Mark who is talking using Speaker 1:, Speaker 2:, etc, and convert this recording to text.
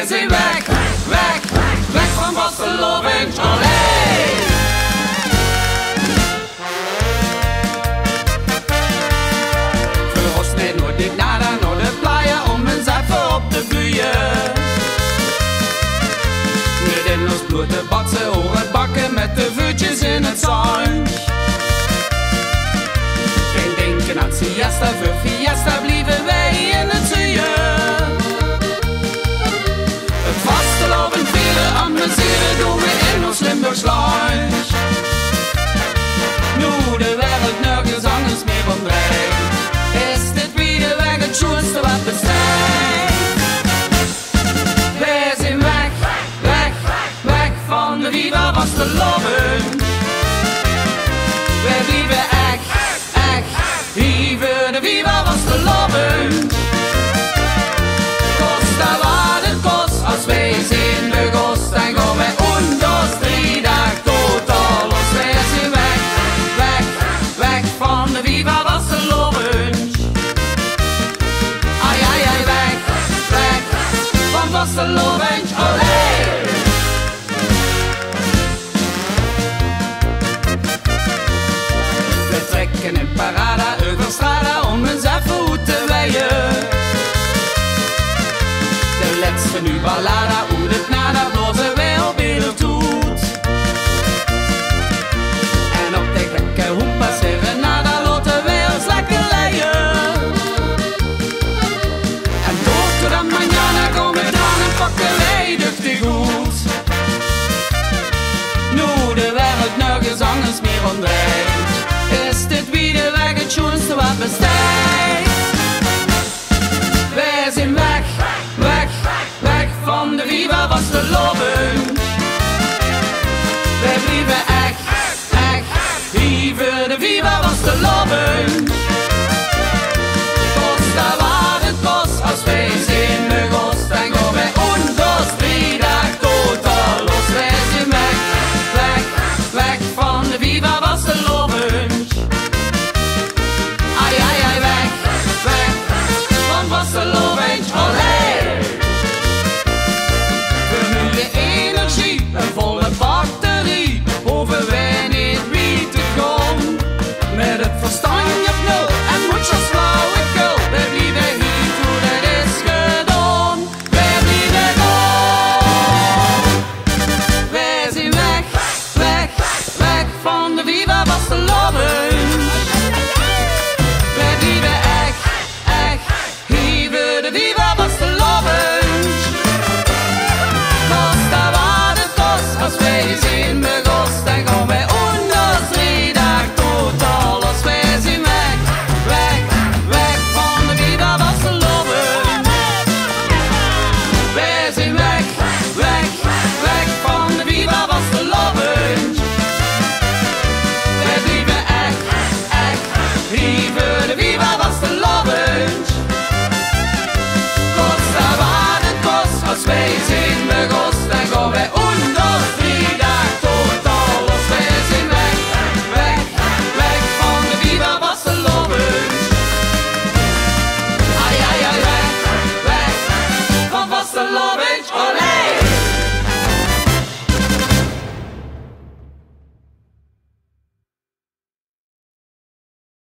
Speaker 1: zijn weg, weg, weg van vastelovend, allee. Voor ons niet nooit nada, naar de playa, om eens even op te buien. Niet in ons blote baksen, oren bakken met de vuurtjes in het zand. Geen denken aan siesta, voor fiesta blijven wij in het zuien. Het vastelovend vieren, amuseren doen we in ons Limburgs lunch. Nu de wereld nergens anders meer ontbreekt, is dit weer weg het schoonste wat bestaat. Wij zijn weg, weg, weg van de Viva Vastelovend. Wij blijven echt, echt, hier de Viva Vastelovend. Kosta wat het kost, als wij zijn begost, dan gaan wij ons 3 dagen totaal los. Wij zijn weg, weg, weg van de Viva Vastelovend. Ai, ai, ai, weg, weg van Vastelovend, allee. We trekken in parada, over strada, om eens even goed te weien. De laatste nu ballada, hoe het nada, blozen wij op heel toet. En op de gekke hoempa serenada, laten wij ons lekker leien. En tot de mañana komen we dan en pakken wij duchtig goed. Nu de wereld nergens anders meer ontbreekt, is dit weer weg het schoonste wat bestaat. Wij zijn weg, weg, weg van de Viva Vastelovend.